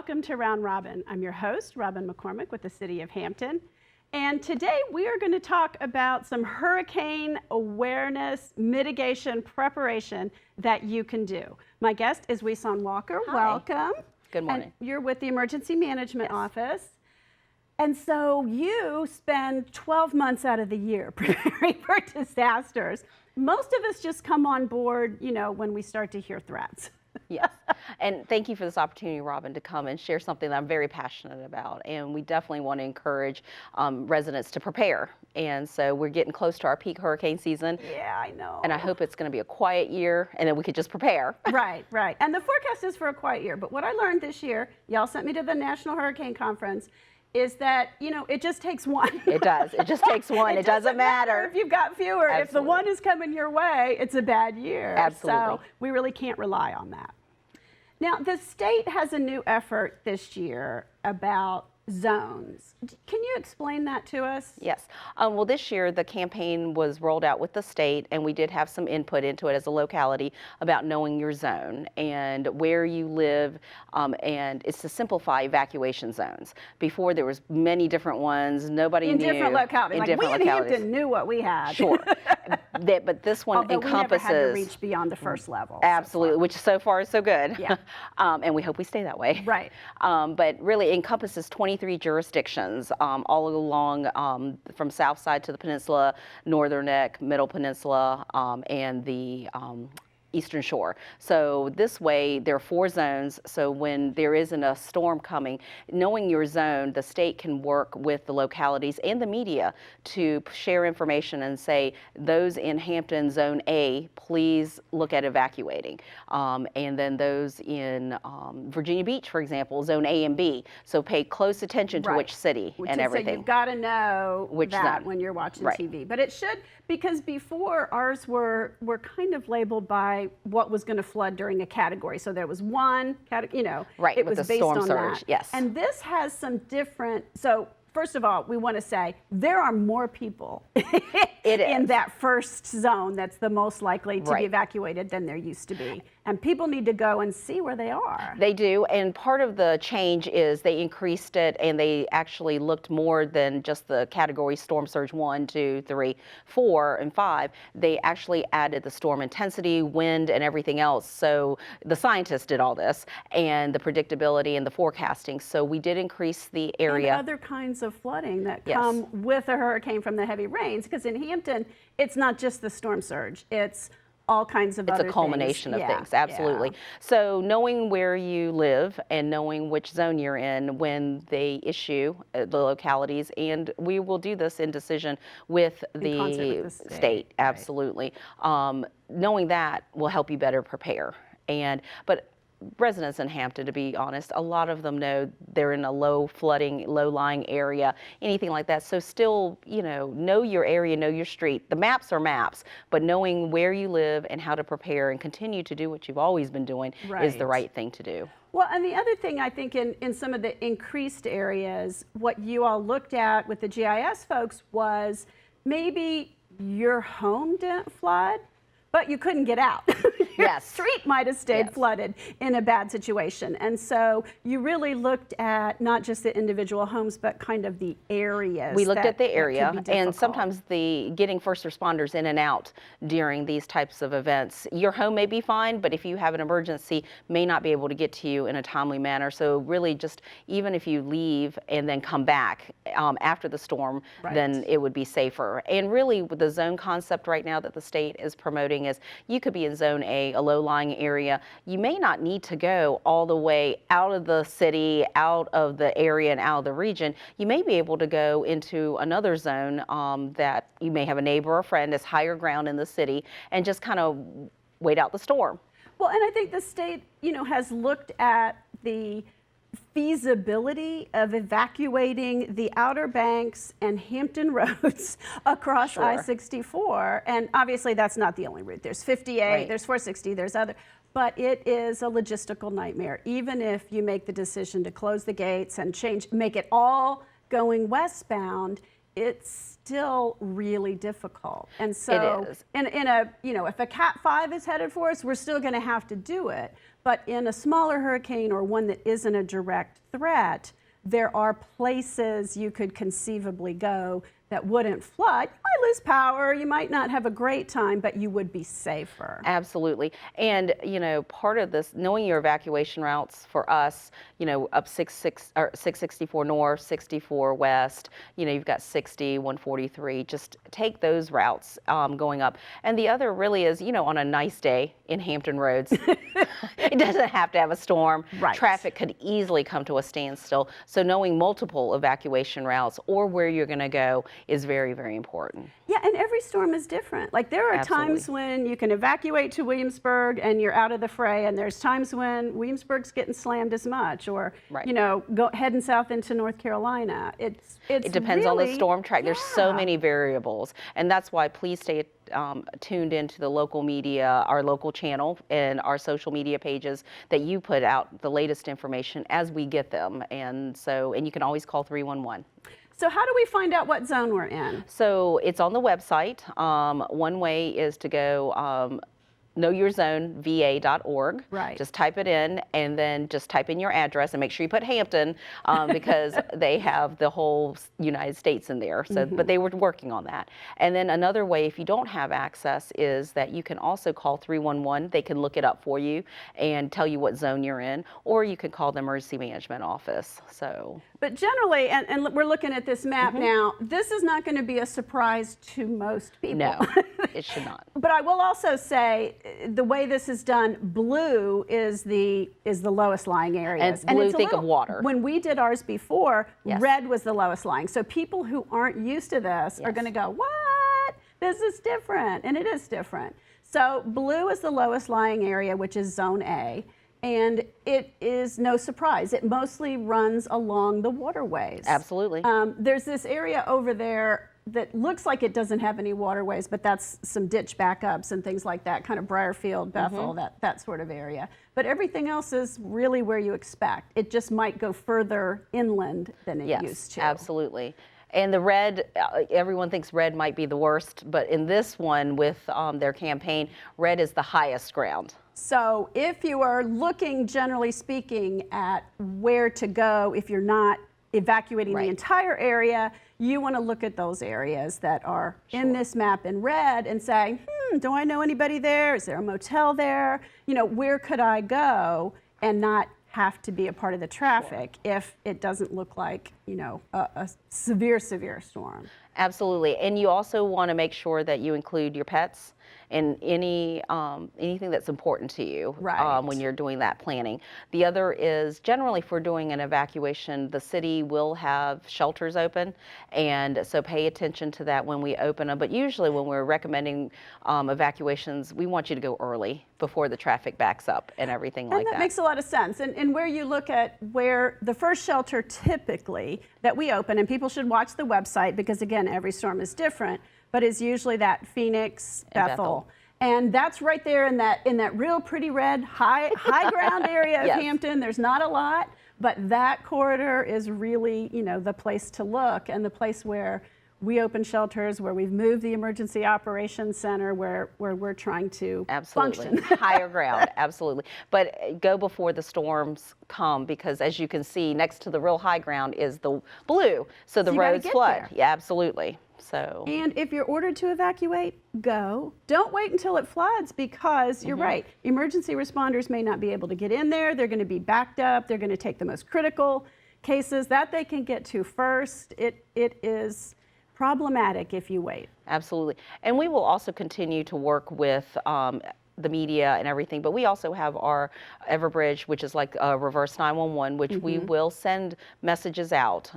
welcome to Round Robin. I'm your host, Robin McCormick with the City of Hampton. And today we are going to talk about some hurricane awareness, mitigation, preparation that you can do. My guest is Weeson Walker. Hi. Welcome. Good morning. And you're with the Emergency Management Office. And so you spend 12 months out of the year preparing for disasters. Most of us just come on board, when we start to hear threats. Yes, and thank you for this opportunity, Robin, to come and share something that I'm very passionate about. And we definitely want to encourage residents to prepare. And so we're getting close to our peak hurricane season. Yeah, I know. And I hope it's going to be a quiet year, and then we could just prepare. Right. And the forecast is for a quiet year. But what I learned this year, y'all sent me to the National Hurricane Conference, is that, it just takes one. It does. It just takes one. It doesn't matter. If you've got fewer. Absolutely. If the one is coming your way, it's a bad year. Absolutely. So we really can't rely on that. Now, the state has a new effort this year about zones. Can you explain that to us? Yes. Well, this year the campaign was rolled out with the state, and we did have some input into it as a locality about knowing your zone and where you live, and it's to simplify evacuation zones. Before there was many different ones, nobody in knew. Different localities. In different we in localities. Hampton knew what we had. Sure. But this one Although encompasses. we never had to reach beyond the first level. Absolutely, so which so far is so good. Yeah. And we hope we stay that way. Right. But really encompasses 23 jurisdictions all along from south side to the peninsula, northern neck, middle peninsula, and the Eastern Shore. So this way there are 4 zones, so when there isn't a storm coming, knowing your zone, the state can work with the localities and the media to share information and say, those in Hampton Zone A, please look at evacuating. And then those in Virginia Beach, for example, Zone A and B. So pay close attention to which city and everything. So you've got to know which that zone. When you're watching Right. TV. But it should, because before ours were kind of labeled by what was going to flood during a category. So there was one category, Right, it with was the based storm on surge, that. yes. And this has some different, so first of all, we want to say there are more people in that first zone that's the most likely to be evacuated than there used to be. And people need to go and see where they are. They do, and part of the change is they increased it, and they actually looked more than just the category storm surge 1, 2, 3, 4, and 5. They actually added the storm intensity, wind, and everything else. So the scientists did all this, and the predictability and the forecasting. So we did increase the area. And other kinds of flooding that come with a hurricane from the heavy rains, because in Hampton, it's not just the storm surge, it's all kinds of other things. It's a culmination of things, absolutely. Yeah. So knowing where you live and knowing which zone you're in when they issue the localities, and we will do this in decision with the state, absolutely. Knowing that will help you better prepare. But residents in Hampton, to be honest, a lot of them know they're in a low flooding, low lying area, anything like that. So still, know your area, know your street. The maps are maps, but knowing where you live and how to prepare and continue to do what you've always been doing is the right thing to do. Well, and the other thing I think in some of the increased areas, what you all looked at with the GIS folks was maybe your home didn't flood, but you couldn't get out. Your street might have stayed flooded in a bad situation. And so you really looked at not just the individual homes, but kind of the areas. We looked at the area, and sometimes getting first responders in and out during these types of events. Your home may be fine, but if you have an emergency, may not be able to get to you in a timely manner. So really just, even if you leave and then come back after the storm, then it would be safer. And really with the zone concept right now that the state is promoting is you could be in Zone A, a low-lying area. You may not need to go all the way out of the city, out of the area, and out of the region. You may be able to go into another zone that you may have a neighbor or friend that's higher ground in the city and just kind of wait out the storm. Well, and I think the state, has looked at the feasibility of evacuating the Outer Banks and Hampton roads across I-64. And obviously that's not the only route. There's 58, there's 460, there's other, but it is a logistical nightmare. Even if you make the decision to close the gates and make it all going westbound, it's still really difficult. And so It is. in a, if a Cat 5 is headed for us, we're still going to have to do it. But in a smaller hurricane or one that isn't a direct threat, there are places you could conceivably go that wouldn't flood. You might lose power, you might not have a great time, but you would be safer. Absolutely. And, part of this, knowing your evacuation routes for us, up 664 north, 64 west, you've got 60, 143, just take those routes going up. And the other really is, on a nice day in Hampton roads, it doesn't have to have a storm. Right. Traffic could easily come to a standstill. So knowing multiple evacuation routes or where you're going to go is very, very important. Yeah, and every storm is different. Like there are times when you can evacuate to Williamsburg and you're out of the fray, and there's times when Williamsburg's getting slammed as much, or heading south into North Carolina. It depends on the storm track. Yeah. There's so many variables, and that's why please stay tuned into the local media, our local channel, and our social media pages that you put out the latest information as we get them. And you can always call 311. So how do we find out what zone we're in? So it's on the website. One way is to go knowyourzoneva.org. Right. Just type it in, and then just type in your address, and make sure you put Hampton because they have the whole United States in there. So, but they were working on that. And then another way, if you don't have access, is that you can also call 311. They can look it up for you and tell you what zone you're in, or you can call the emergency management office. So. But generally, and we're looking at this map now, this is not going to be a surprise to most people. No, it should not. But I will also say, the way this is done, blue is the lowest lying areas. And blue, think of water. When we did ours before, red was the lowest lying. So people who aren't used to this are going to go, what? This is different. And it is different. So blue is the lowest lying area, which is zone A. And it is no surprise. It mostly runs along the waterways. Absolutely. There's this area over there that looks like it doesn't have any waterways, but that's some ditch backups and things like that, kind of Briarfield, Bethel, that sort of area. But everything else is really where you expect. It just might go further inland than it used to. Absolutely. And the red, everyone thinks red might be the worst, but in this one with their campaign, red is the highest ground. So if you are looking, generally speaking, at where to go if you're not evacuating the entire area, you want to look at those areas that are in this map in red and say, do I know anybody there? Is there a motel there? Where could I go and not have to be a part of the traffic if it doesn't look like, a severe storm. Absolutely. And you also want to make sure that you include your pets and anything that's important to you when you're doing that planning. The other is generally for doing an evacuation, the city will have shelters open, and so pay attention to that when we open them. But usually when we're recommending evacuations, we want you to go early before the traffic backs up and everything like that. And that makes a lot of sense. And where you look at where the first shelter typically that we open, and people should watch the website because again, every storm is different, but is usually that Phoenix, Bethel. And that's right there in that real pretty red high ground area of Hampton. There's not a lot, but that corridor is really, the place to look and the place where we open shelters, where we've moved the emergency operations center, where we're trying to function. Higher ground, absolutely. But go before the storms come, because as you can see, next to the real high ground is the blue, so the roads flood. There. Yeah, absolutely. So. And if you're ordered to evacuate, go. Don't wait until it floods, because you're right. Emergency responders may not be able to get in there. They're going to be backed up. They're going to take the most critical cases that they can get to first. It is problematic if you wait. Absolutely. And we will also continue to work with the media and everything, but we also have our Everbridge, which is like a reverse 911, which we will send messages out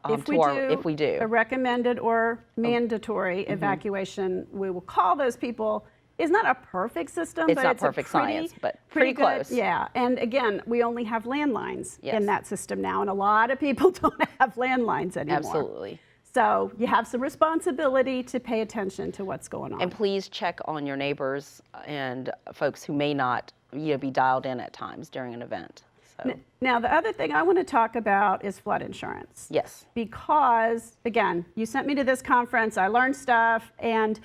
if we do a recommended or mandatory evacuation. We will call those people. It's not a perfect system, but it's perfect science, but pretty close. Yeah, and again, we only have landlines in that system now, and a lot of people don't have landlines anymore. Absolutely. So you have some responsibility to pay attention to what's going on. And please check on your neighbors and folks who may not be dialed in at times during an event. So, Now, the other thing I want to talk about is flood insurance. yes. Because, again, you sent me to this conference, I learned stuff, and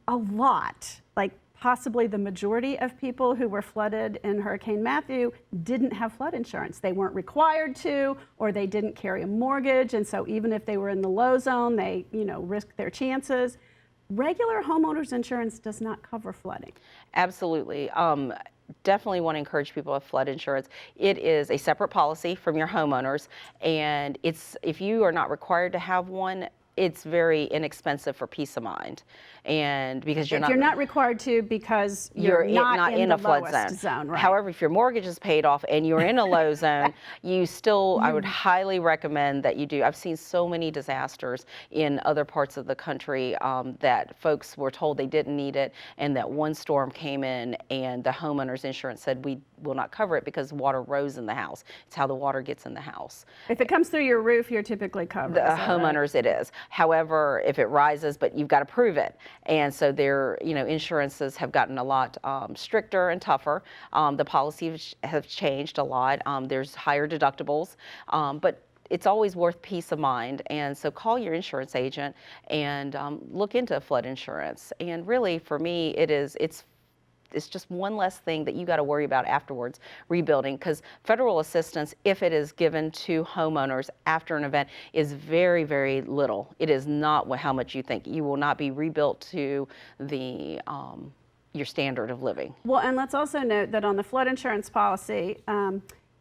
a lot, like possibly the majority of people who were flooded in Hurricane Matthew didn't have flood insurance. They weren't required to, or they didn't carry a mortgage, and so even if they were in the low zone, they, risked their chances. Regular homeowners insurance does not cover flooding. Absolutely. Definitely want to encourage people with flood insurance. It is a separate policy from your homeowners, and if you are not required to have one, it's very inexpensive for peace of mind. And because You're not required to because you're not in a the flood lowest zone, right? However, if your mortgage is paid off and you're in a low zone, I would highly recommend that you do. I've seen so many disasters in other parts of the country that folks were told they didn't need it, and that one storm came in and the homeowner's insurance said we will not cover it because water rose in the house. It's how the water gets in the house. If it comes through your roof, you're typically covered. The homeowners, it is. However, if it rises, but you've got to prove it. And so insurances have gotten a lot stricter and tougher. The policies have changed a lot. There's higher deductibles, but it's always worth peace of mind. And so call your insurance agent and look into flood insurance. And really, for me, it's just one less thing that you got to worry about afterwards, rebuilding, because federal assistance, if it is given to homeowners after an event, is very, very little. It is not how much you think. You will not be rebuilt to your standard of living. Well, and let's also note that on the flood insurance policy,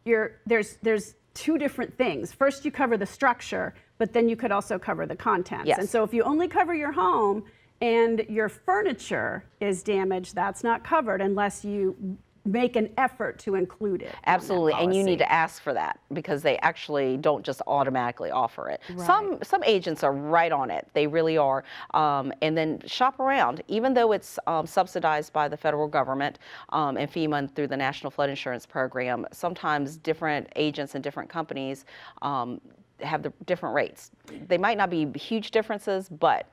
there's two different things. First, you cover the structure, but then you could also cover the contents. Yes. And so if you only cover your home and your furniture is damaged, that's not covered unless you make an effort to include it. Absolutely, and you need to ask for that because they actually don't just automatically offer it. Right. Some agents are right on it, they really are. And then shop around, even though it's subsidized by the federal government and FEMA through the National Flood Insurance Program. Sometimes different agents and different companies have the different rates. They might not be huge differences, but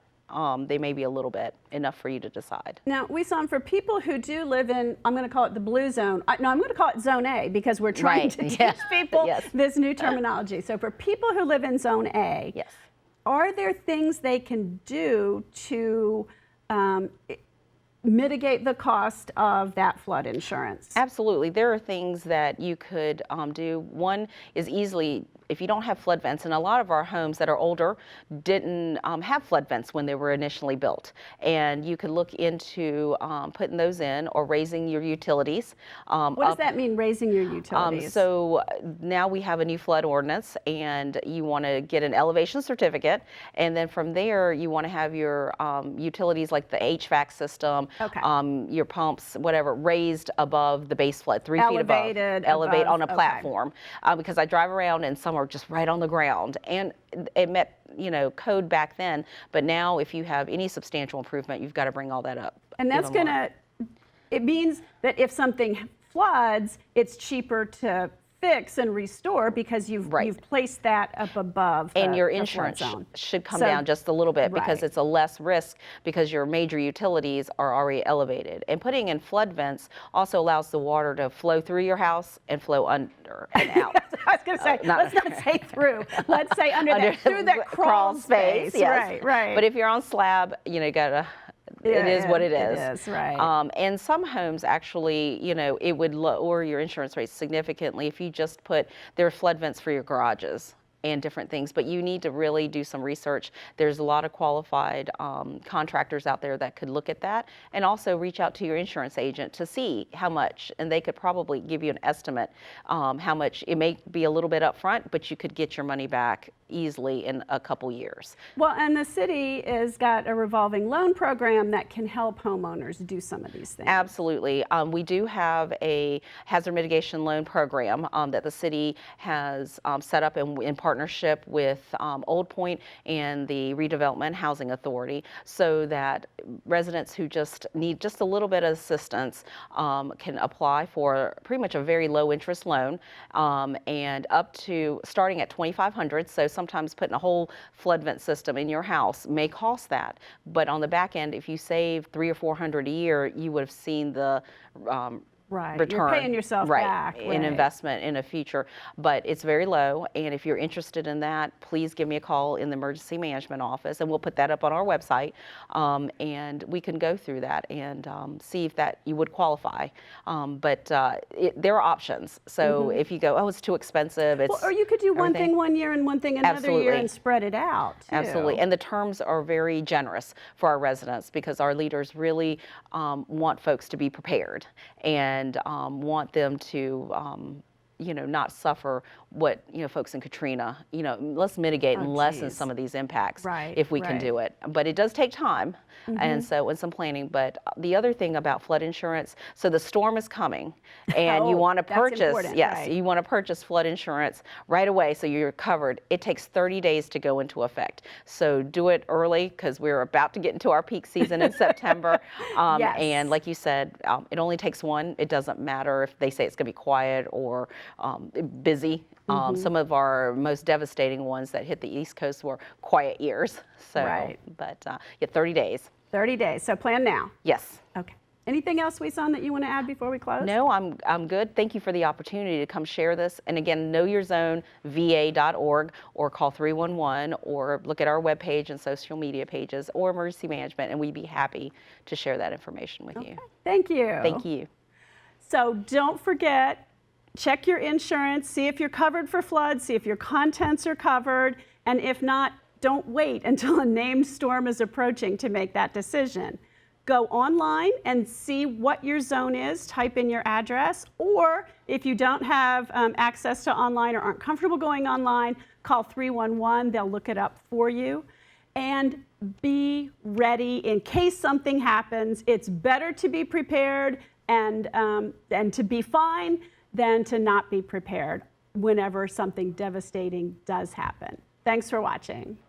they may be a little bit enough for you to decide. Now, Wissam, for people who do live in, I'm going to call it the blue zone. No, I'm going to call it zone A because we're trying to teach people this new terminology. So for people who live in zone A, are there things they can do to mitigate the cost of that flood insurance? Absolutely. There are things that you could do. One is easily, if you don't have flood vents, and a lot of our homes that are older didn't have flood vents when they were initially built, and you could look into putting those in or raising your utilities. What does that mean, raising your utilities? So now we have a new flood ordinance, and you want to get an elevation certificate, and then from there you want to have your utilities like the HVAC system, your pumps, whatever, raised above the base flood, 3 feet above. Elevate on a platform. Because I drive around and some are just right on the ground, and it met code back then, but now if you have any substantial improvement, you've got to bring all that up. And that's it means that if something floods, it's cheaper to fix and restore because you've placed that up above and your insurance should come down just a little bit because it's a less risk because your major utilities are already elevated. And putting in flood vents also allows the water to flow through your house and flow under and out. I was going to say, let's not say through. Let's say under through that crawl space. Yes. Right. But if you're on slab, you gotta. It is what it is. It is, right. And some homes actually, it would lower your insurance rates significantly if you just there are flood vents for your garages and different things, but you need to really do some research. There's a lot of qualified contractors out there that could look at that, and also reach out to your insurance agent to see how much, and they could probably give you an estimate how much. It may be a little bit upfront, but you could get your money back easily in a couple years. Well, and the city has got a revolving loan program that can help homeowners do some of these things. Absolutely. We do have a hazard mitigation loan program that the city has set up in partnership with Old Point and the Redevelopment Housing Authority, so that residents who just need just a little bit of assistance can apply for pretty much a very low interest loan, and up to starting at $2,500. So sometimes putting a whole flood vent system in your house may cost that, but on the back end, if you save $300 or $400 a year, you would have seen the Right. return. You're paying yourself back. In investment in a future, but it's very low. And if you're interested in that, please give me a call in the emergency management office, and we'll put that up on our website, and we can go through that and see if that you would qualify. But there are options. So if you go, oh, it's too expensive, it's or you could do one thing one year and one thing another year and spread it out, too. Absolutely. And the terms are very generous for our residents because our leaders really want folks to be prepared and want them to not suffer what, folks in Katrina, let's mitigate and lessen some of these impacts if we can do it. But it does take time and some planning. But the other thing about flood insurance, so the storm is coming and you want to purchase, you want to purchase flood insurance right away so you're covered. It takes 30 days to go into effect. So do it early because we're about to get into our peak season in September. And like you said, it only takes one. It doesn't matter if they say it's going to be quiet or busy. Some of our most devastating ones that hit the East Coast were quiet years. So, but 30 days. 30 days. So plan now. Yes. Okay. Anything else, Wee-Son, that you want to add before we close? No, I'm good. Thank you for the opportunity to come share this. And again, knowyourzoneva.org or call 311 or look at our webpage and social media pages or emergency management, and we'd be happy to share that information with you. Thank you. Thank you. So don't forget, check your insurance, see if you're covered for floods, see if your contents are covered, and if not, don't wait until a named storm is approaching to make that decision. Go online and see what your zone is, type in your address, or if you don't have access to online or aren't comfortable going online, call 311, they'll look it up for you. And be ready in case something happens. It's better to be prepared and to be fine than to not be prepared whenever something devastating does happen. Thanks for watching.